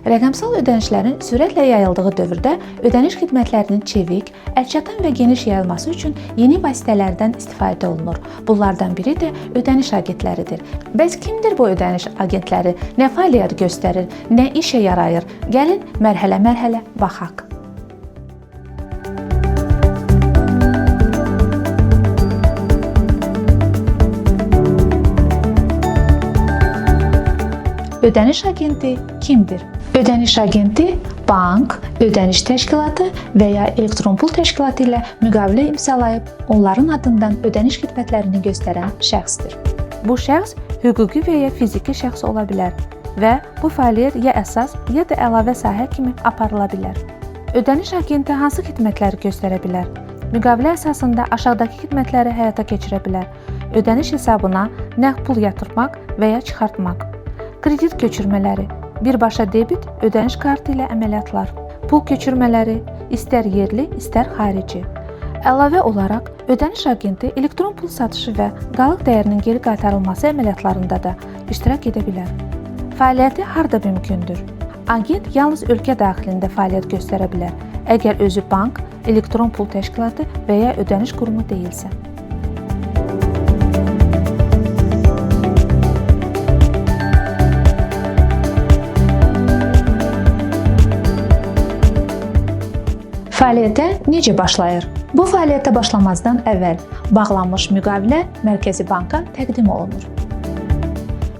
Rəqəmsal ödənişlərin sürətlə yayıldığı dövrdə ödəniş xidmətlərinin çevik, əlçatan və geniş yayılması üçün yeni vasitələrdən istifadə olunur. Bunlardan biri də ödəniş agentləridir. Bəs kimdir bu ödəniş agentləri? Nə fəaliyyət göstərir? Nə işə yarayır? Gəlin mərhələ-mərhələ baxaq. Ödəniş agenti kimdir? Ödəniş agenti bank, ödəniş təşkilatı və ya elektron pul təşkilatı ilə müqavilə imzalayıb onların adından ödəniş xidmətlərini göstərən şəxsdir. Bu şəxs hüquqi və ya fiziki şəxs ola bilər və bu fəaliyyət ya əsas, ya da əlavə sahə kimi aparıla bilər. Ödəniş agenti hansı xidmətləri göstərə bilər? Müqavilə əsasında aşağıdakı xidmətləri həyata keçirə bilər. Ödəniş hesabına nəqd pul yatırmaq və ya çıxartmaq. Kredit köçürmələri, birbaşa debit, ödəniş kartı ilə əməliyyatlar, pul köçürmələri, istər yerli, istər xarici. Əlavə olaraq, ödəniş agenti elektron pul satışı və qalıq dəyərinin geri qaytarılması əməliyyatlarında da iştirak edə bilər. Fəaliyyəti harda mümkündür? Agent yalnız ölkə daxilində fəaliyyət göstərə bilər, əgər özü bank, elektron pul təşkilatı və ya ödəniş qurumu deyilsə. Fəaliyyətə necə başlayır? Bu fəaliyyətə başlamazdan əvvəl bağlanmış müqavilə Mərkəzi Banka təqdim olunur.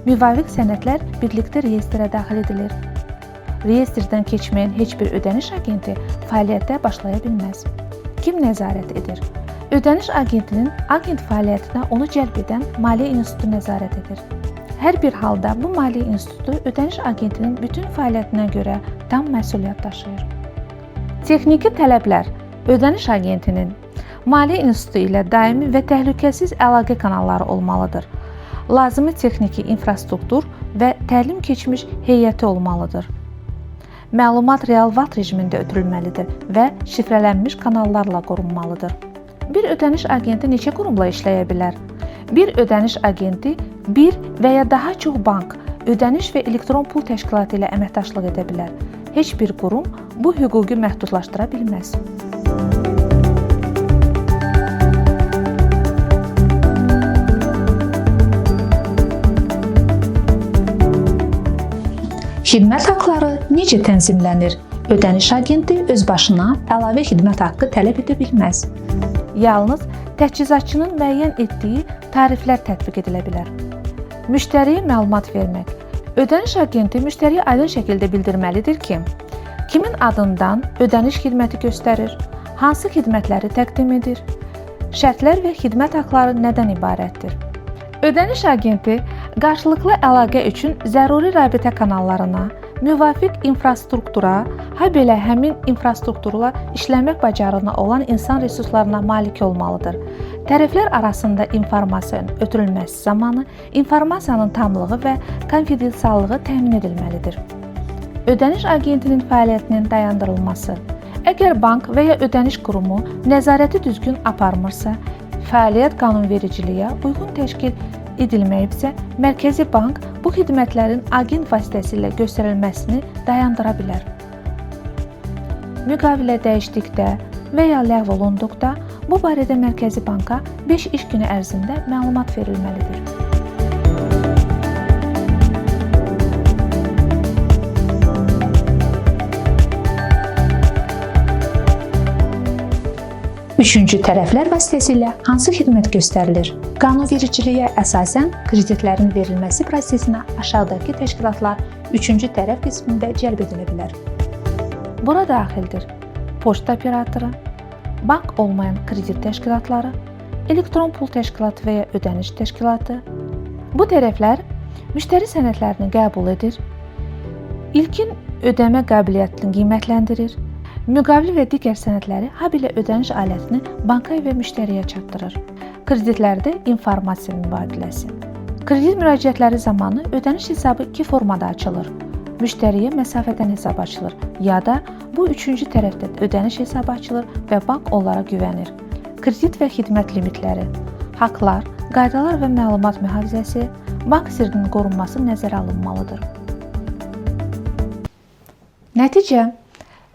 Müvafiq sənədlər birlikdə reyestrə daxil edilir. Reyestrdən keçməyən heç bir ödəniş agenti fəaliyyətə başlaya bilməz. Kim nəzarət edir? Ödəniş agentinin agent fəaliyyətinə onu cəlb edən Maliyyə İnstitutu nəzarət edir. Hər bir halda bu Maliyyə İnstitutu ödəniş agentinin bütün fəaliyyətinə görə tam məsuliyyət daşıyır. Texniki tələblər ödəniş agentinin Maliyyə İnstitutu ilə daimi və təhlükəsiz əlaqə kanalları olmalıdır. Lazımi texniki infrastruktur və təlim keçmiş heyəti olmalıdır. Məlumat real vaxt rejimində ötürülməlidir və şifrələnmiş kanallarla qorunmalıdır. Bir ödəniş agenti neçə qurumla işləyə bilər? Bir ödəniş agenti bir və ya daha çox bank, ödəniş və elektron pul təşkilatı ilə əməkdaşlıq edə bilər. Heç bir qurum bu hüququ məhdudlaşdıra bilməz. Xidmət haqqları necə tənzimlənir? Ödəniş agenti öz başına əlavə xidmət haqqı tələb edə bilməz. Yalnız təchizatçının müəyyən etdiyi tariflər tətbiq edilə bilər. Müştəriyə məlumat vermək. Ödəniş agenti müştəriyə aydın şəkildə bildirməlidir ki, kimin adından ödəniş xidməti göstərir, hansı xidmətləri təqdim edir, şərtlər və xidmət haqqları nədən ibarətdir. Ödəniş agenti qarşılıqlı əlaqə üçün zəruri rabitə kanallarına, müvafiq infrastruktura, habelə həmin infrastrukturla işləmək bacarığına olan insan resurslarına malik olmalıdır. Tərəflər arasında informasiyanın ötürülməsi zamanı informasiyanın tamlığı və konfidensiallığı təmin edilməlidir. Ödəniş agentinin fəaliyyətinin dayandırılması. Əgər bank və ya ödəniş qurumu nəzarəti düzgün aparmırsa, fəaliyyət qanunvericiliyə uyğun təşkil edilməyibsə, Mərkəzi Bank bu xidmətlərin agent vasitəsilə göstərilməsini dayandıra bilər. Müqavilə dəyişdikdə və ya ləğv olunduqda, bu barədə Mərkəzi Banka 5 iş günü ərzində məlumat verilməlidir. Üçüncü tərəflər vasitəsilə hansı xidmət göstərilir? Qanunvericiliyə əsasən kreditlərin verilməsi prosesinə aşağıdakı təşkilatlar üçüncü tərəf qismində cəlb edilə bilər. Bura daxildir poçta operatoru, bank olmayan kredit təşkilatları, elektron pul təşkilatı və ya ödəniş təşkilatı. Bu tərəflər müştəri sənədlərini qəbul edir, ilkin ödəmə qabiliyyətini qiymətləndirir, müqavilə və digər sənədləri, habelə ödəniş alətini banka və müştəriyə çatdırır. Kreditlərdə informasiya mübadiləsi. Kredit müraciətləri zamanı ödəniş hesabı iki formada açılır. Müştəriyə məsafədən hesab açılır ya da bu üçüncü tərəfdə ödəniş hesabı açılır və bank onlara güvənir. Kredit və xidmət limitləri, haqlar, qaydalar və məlumat mühafizəsi, bank sirrinin qorunması nəzərə alınmalıdır. Nəticə,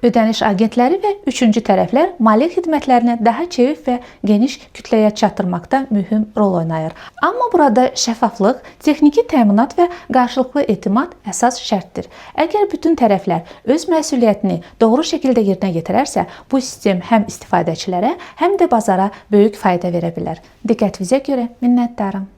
ödəniş agentləri və üçüncü tərəflər maliyyə xidmətlərini daha çevik və geniş kütləyə çatdırmaqda mühüm rol oynayır. Amma burada şəffaflıq, texniki təminat və qarşılıqlı etimad əsas şərtdir. Əgər bütün tərəflər öz məsuliyyətini doğru şəkildə yerinə yetirərsə, bu sistem həm istifadəçilərə, həm də bazara böyük fayda verə bilər. Diqqətinizə görə minnətdaram.